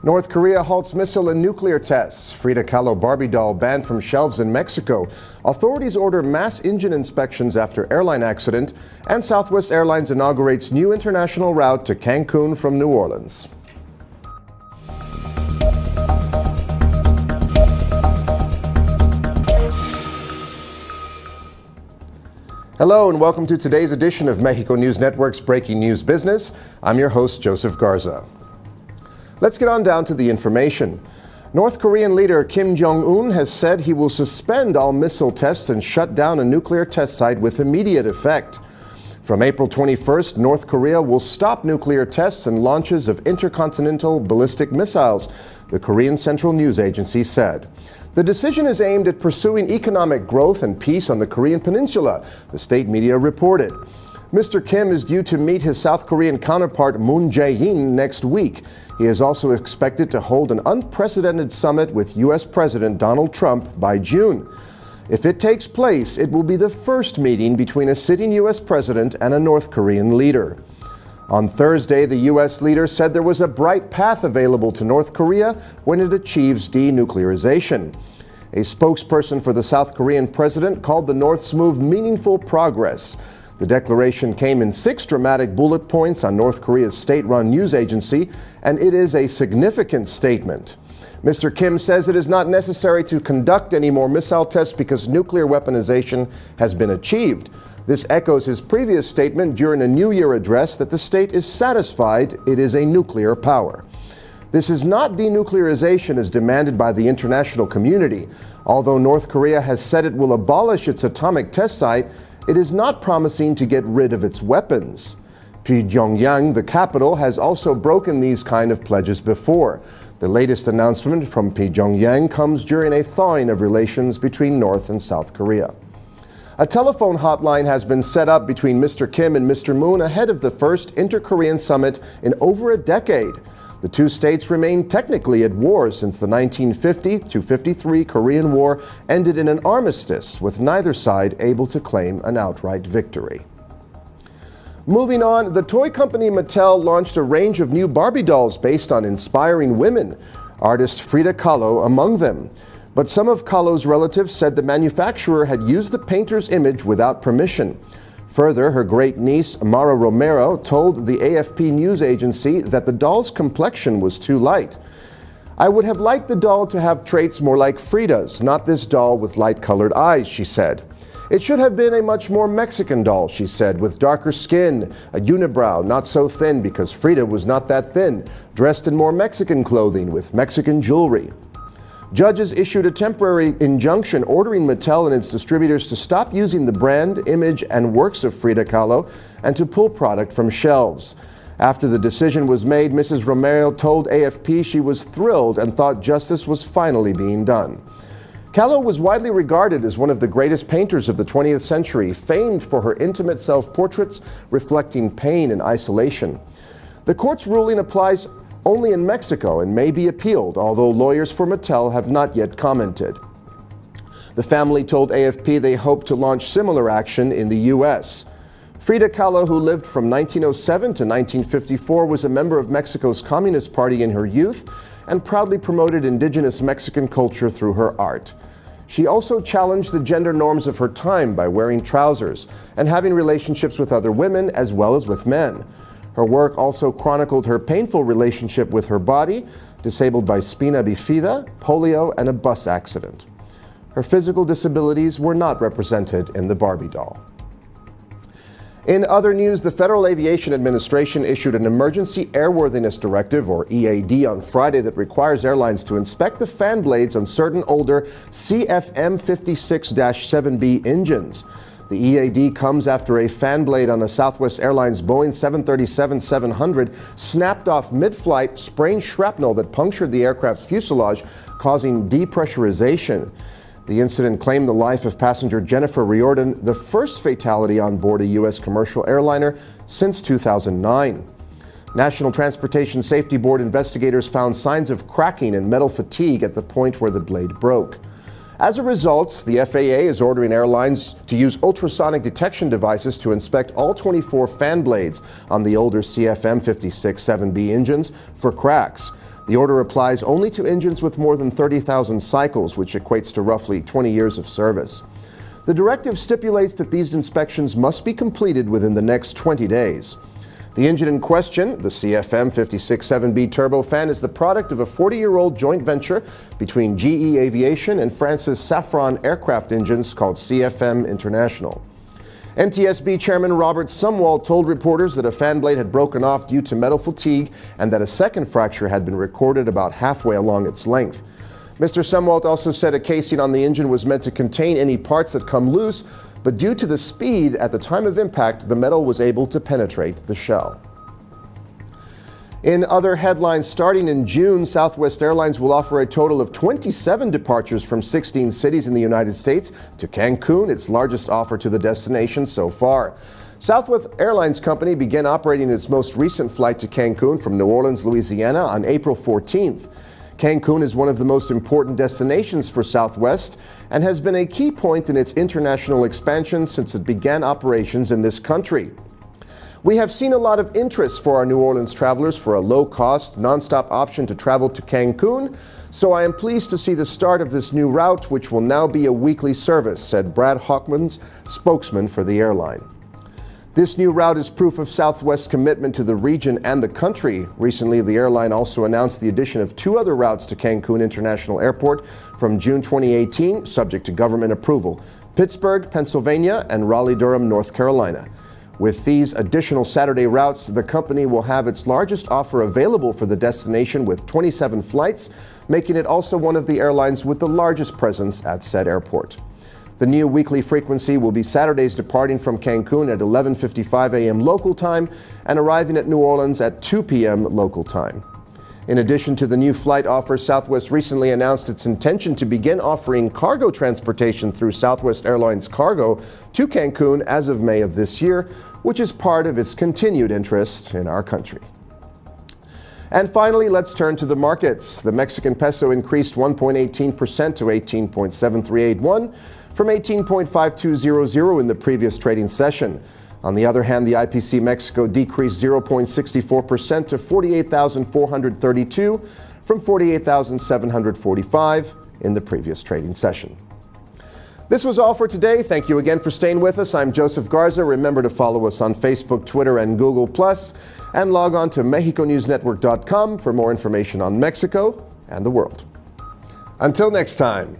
North Korea halts missile and nuclear tests. Frida Kahlo Barbie doll banned from shelves in Mexico. Authorities order mass engine inspections after airline accident. And SouthWest Airlines inaugurates new international route to Cancun from New Orleans. Hello and welcome to today's edition of Mexico News Network's Breaking News Business. I'm your host, Joseph Garza. Let's get on down to the information. North Korean leader Kim Jong-un has said he will suspend all missile tests and shut down a nuclear test site with immediate effect. From April 21st, North Korea will stop nuclear tests and launches of intercontinental ballistic missiles, the Korean Central News Agency said. The decision is aimed at pursuing economic growth and peace on the Korean peninsula, the state media reported. Mr. Kim is due to meet his South Korean counterpart Moon Jae-in next week. He is also expected to hold an unprecedented summit with U.S. President Donald Trump by June. If it takes place, it will be the first meeting between a sitting U.S. president and a North Korean leader. On Thursday, the U.S. leader said there was a bright path available to North Korea when it achieves denuclearization. A spokesperson for the South Korean president called the North's move meaningful progress. The declaration came in 6 dramatic bullet points on North Korea's state-run news agency, and it is a significant statement. Mr. Kim says it is not necessary to conduct any more missile tests because nuclear weaponization has been achieved. This echoes his previous statement during a New Year address that the state is satisfied it is a nuclear power. This is not denuclearization as demanded by the international community. Although North Korea has said it will abolish its atomic test site, it is not promising to get rid of its weapons. Pyongyang, the capital, has also broken these kind of pledges before. The latest announcement from Pyongyang comes during a thawing of relations between North and South Korea. A telephone hotline has been set up between Mr. Kim and Mr. Moon ahead of the first inter-Korean summit in over a decade. The two states remain technically at war since the 1950-53 Korean War ended in an armistice, with neither side able to claim an outright victory. Moving on, the toy company Mattel launched a range of new Barbie dolls based on inspiring women, artist Frida Kahlo among them. But some of Kahlo's relatives said the manufacturer had used the painter's image without permission. Further, her great-niece, Mara Romero, told the AFP news agency that the doll's complexion was too light. "I would have liked the doll to have traits more like Frida's, not this doll with light-colored eyes," she said. "It should have been a much more Mexican doll," she said, with darker skin, a unibrow, not so thin because Frida was not that thin, dressed in more Mexican clothing with Mexican jewelry. Judges issued a temporary injunction ordering Mattel and its distributors to stop using the brand, image, and works of Frida Kahlo and to pull product from shelves. After the decision was made, Mrs. Romero told AFP she was thrilled and thought justice was finally being done. Kahlo was widely regarded as one of the greatest painters of the 20th century, famed for her intimate self-portraits reflecting pain and isolation. The court's ruling applies only in Mexico and may be appealed, although lawyers for Mattel have not yet commented. The family told AFP they hope to launch similar action in the U.S. Frida Kahlo, who lived from 1907 to 1954, was a member of Mexico's Communist Party in her youth and proudly promoted indigenous Mexican culture through her art. She also challenged the gender norms of her time by wearing trousers and having relationships with other women as well as with men. Her work also chronicled her painful relationship with her body, disabled by spina bifida, polio, and a bus accident. Her physical disabilities were not represented in the Barbie doll. In other news, the Federal Aviation Administration issued an Emergency Airworthiness Directive, or EAD, on Friday that requires airlines to inspect the fan blades on certain older CFM56-7B engines. The EAD comes after a fan blade on a SouthWest Airlines Boeing 737-700 snapped off mid-flight, spraying shrapnel that punctured the aircraft's fuselage, causing depressurization. The incident claimed the life of passenger Jennifer Riordan, the first fatality on board a U.S. commercial airliner since 2009. National Transportation Safety Board investigators found signs of cracking and metal fatigue at the point where the blade broke. As a result, the FAA is ordering airlines to use ultrasonic detection devices to inspect all 24 fan blades on the older CFM56-7B engines for cracks. The order applies only to engines with more than 30,000 cycles, which equates to roughly 20 years of service. The directive stipulates that these inspections must be completed within the next 20 days. The engine in question, the CFM 56-7B turbofan, is the product of a 40-year-old joint venture between GE Aviation and France's Safran Aircraft Engines called CFM International. NTSB Chairman Robert Sumwalt told reporters that a fan blade had broken off due to metal fatigue and that a second fracture had been recorded about halfway along its length. Mr. Sumwalt also said a casing on the engine was meant to contain any parts that come loose, but due to the speed at the time of impact, the metal was able to penetrate the shell. In other headlines, starting in June, SouthWest Airlines will offer a total of 27 departures from 16 cities in the United States to Cancun, its largest offer to the destination so far. Southwest Airlines Company began operating its most recent flight to Cancun from New Orleans, Louisiana on April 14th. Cancun is one of the most important destinations for Southwest and has been a key point in its international expansion since it began operations in this country. We have seen a lot of interest for our New Orleans travelers for a low-cost, nonstop option to travel to Cancun, so I am pleased to see the start of this new route, which will now be a weekly service, said Brad Hockman's spokesman for the airline. This new route is proof of Southwest's commitment to the region and the country. Recently, the airline also announced the addition of 2 other routes to Cancun International Airport from June 2018, subject to government approval: Pittsburgh, Pennsylvania, and Raleigh-Durham, North Carolina. With these additional Saturday routes, the company will have its largest offer available for the destination with 27 flights, making it also one of the airlines with the largest presence at said airport. The new weekly frequency will be Saturdays departing from Cancun at 11:55 a.m. local time and arriving at New Orleans at 2 p.m. local time. In addition to the new flight offer, Southwest recently announced its intention to begin offering cargo transportation through Southwest Airlines Cargo to Cancun as of May of this year, which is part of its continued interest in our country. And finally, let's turn to the markets. The Mexican peso increased 1.18% to 18.7381 from 18.5200 in the previous trading session. On the other hand, the IPC Mexico decreased 0.64% to 48,432 from 48,745 in the previous trading session. This was all for today. Thank you again for staying with us. I'm Joseph Garza. Remember to follow us on Facebook, Twitter, and Google+, and log on to MexicoNewsNetwork.com for more information on Mexico and the world. Until next time.